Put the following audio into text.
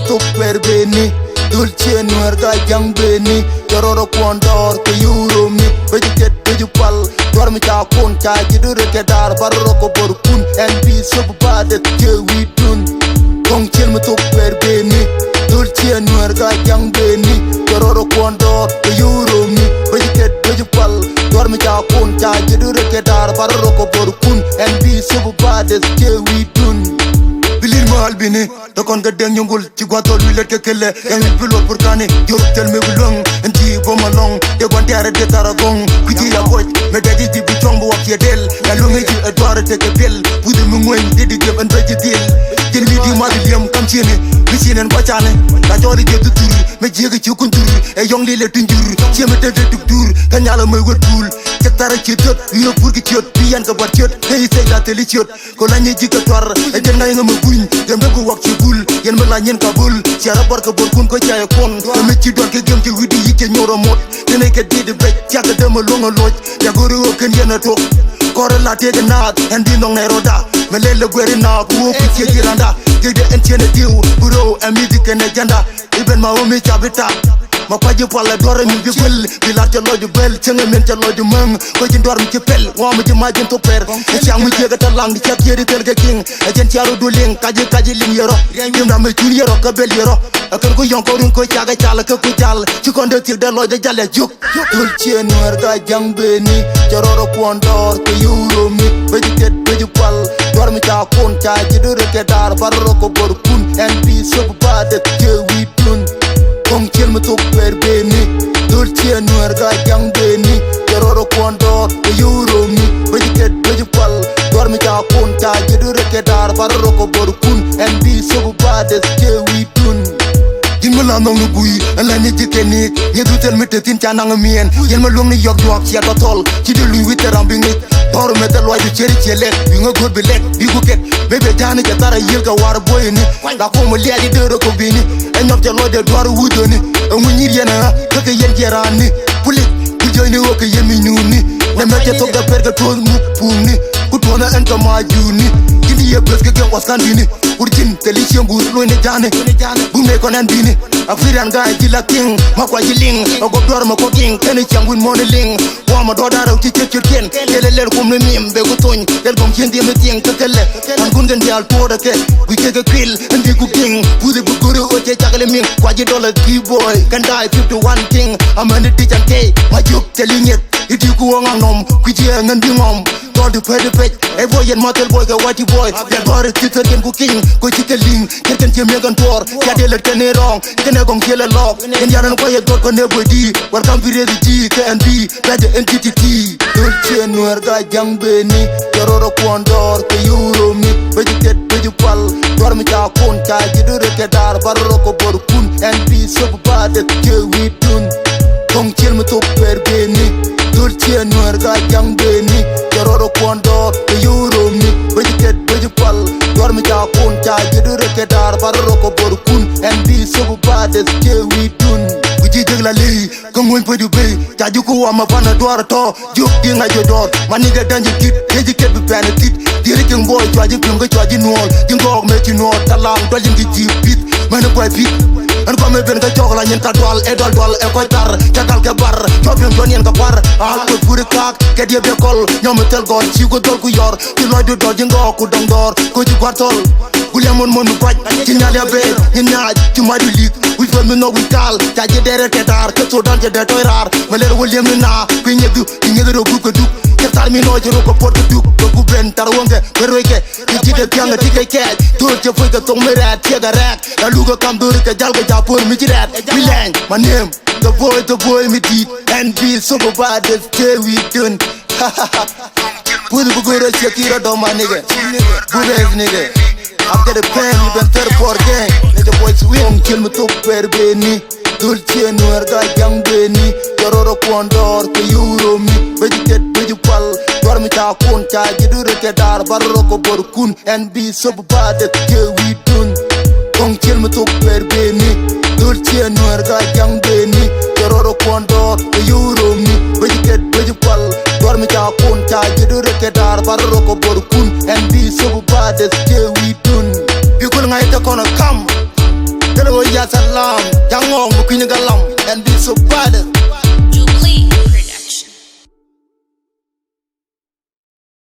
tuk per beni dulce nuer ga jang beni jororo kwondor ke euro mi vejiket vejupal dormi cha kon cha jidure ke dar barro ko bor kun nb sub bade ke wi dun kong chen tuk per beni dulce nuer ga jang beni jororo kwondor ke euro mi vejiket vejupal dormi cha kon cha jidure ke dar barro ko bor kun nb sub bade ke wi dun bilir ma albini da kon ga deng nyungul ci gwatol wi let ke kele yang bilo pour kane yo tel me bulong ndi boma long de gon tare de taragong ku ci ya koy me daji di bu chombo wax ya del ya lo ngi ci edwar te ke bel bu de mu ngoy de di dem ande ci del jeni wi di ma di liam kam ci ne bi ci nen ko ciane la jori de tur me jegi ci kun tur e yong li le tunjur ci me de tuk tur ka nyala may wetul ci tara ci tot yo pour ki ciot bi yan ka bot ciot kay sey la teli ciot ko la ñi ci ka tor e den ngay nga ma buñ dem be ko wax ci bul yen ma la ñen ka bul ci rapport ka bor kun ko ciay kon me ci don ke gem ci widi yike ñoro mot dene ke di de be ci ka dem lo nga loj ya go rewo ken yena tok kore la tege naat en di nong neroda me lele gweri na ku ku ci giranda gede en tiene diu buro amidi ken janda iben ma o mi chabita ma kwaji pala dore mi bigul bilar te loju bel cenge men te loju mang ko ci ndor mi ci pel wa ma ci majin to per e ci am ci ga talang ci yeri tel ga king e jen ci aru du ling kaji ling yero yim na me tun yero ka bel yero akon ko yon ko run ko ciaga ciala ka ku cial ci kon de til de loju jalle juk dul ci nuer ga jambe ni jororo ko ndor ko euro mi vejiket vejupal dor mi ta kon ta ci dure ke dar barro ko bor kun nb sub bade ke wi dun kong chen me tuk per beni dulce nuer ga jang beni jororo kwondor e euro mi vejiket vejupal dor mi ta kon ta jidure ke dar barro ko bor kun nb sub bade ke wi dun dimala nong nu bui la ni jikeni ye dutel mi tetin ta nang mien yen ma long ni yok yok ci ta tol ci de lui witeram bi ngi boro metal waju ceri celek bi nga god bi lek bi guket bebe jani ja tara yel ga war boy ni da ko mo leedi de ko bi ni e ñop te lo de doar wudo ni e mu ñir yena ko ke yen jeran ni pulik ku joyni wo ko yemi ñu ni ne mete to ga perga to mu pum ni ku tona en ka maju ni gindi ye presque ke waskan bi ni urjin teli chengu lo ne jane bu ne ko nan bi ni afrian ga ji la king ma kwa ji ling go dor ma ko king ene changu mo ne ling wa ma do dara ci ci ken ele le ko me mim be ko togn del gom chen di me ting ka kele an gun den dial to da ke ku ke ga krill ndi ku king bu de bu goro o te chagale min kwa ji dollar boy kan dai 51 king amane di jante ma juk teli nyet idi ku wonga nom ku ji ngan bi ngom do de pede e boy yen motel boy ga wati boy ya gore ti ter ken ku king ko ci ke ling ken ci me gan tor ya de le tene rong ken gong kele lok ken yaran ko ye do ko ne bodi welcome bi ready ji knb bade entity dulce nuer ga jambe ni jororo kwondor ke euro mi vejiket vejupal dor mi ta kon ta jidure ke dar barro ko bor kun nb sub bade ke wi dun kong chen mi tuk per beni dulce nuer ga jambe ni jororo kwondor ke euro mi vejiket vejupal dor mi ta kon ta jidure ke dar barro ko bor kun nb sub bade ke wi dun ji jegla li ko ngoy pedu be ta ju ko wa ma bana dor to ju di nga jo dor mani ga danje kit ji ket bi pen kit diri ke ngoy to ji pingo to ji nol ji ngok me ci nol talam do ji bit man ko bit an ko me ben ga jogla nyen ka dol e dol e ko tar jagal ke bar to bi don yen ka par a ko buri kak ke die be kol ñom tel gor ci ko dol ku yor ci loy do ji ngok ku dong dor ko ci kwartol gulemon monu baj ci ñale be ni naaj ci madu lik wi fa mi no wi kal ta je dere tetar ke to dan je de toy rar ma leer wolem ni na ku ñedu ci ñedo bu ko du tar mi no jero ko pot du ko ku ben tar wonge be royke ci de pianga ti ke ke to je fo ga to me rat ci ga rak la lu ga kam do ke jal ga japor mi ci rat mi len my name the boy midit and be so bad stay we done put the go to Shakira do my nigga good ass nigga I'm gonna pay you been third for gang let the boys win kill me to per beni dulce nuer ga jang beni jororo kwondor ko euro mi vejiket vejupal dor mi ta kon ta jidure ke dar barro ko bor kun nb sub bade ke wi dun kong kill me to per beni dulce nuer ga jang beni jororo kwondor ko euro mi vejiket vejupal dor mi ta kon ta jidure ke dar barro ko bor kun nb sub bade ke wi dun bi ko ngai ta kono kam tele ram, jangong, bukinya galam, and be so bad.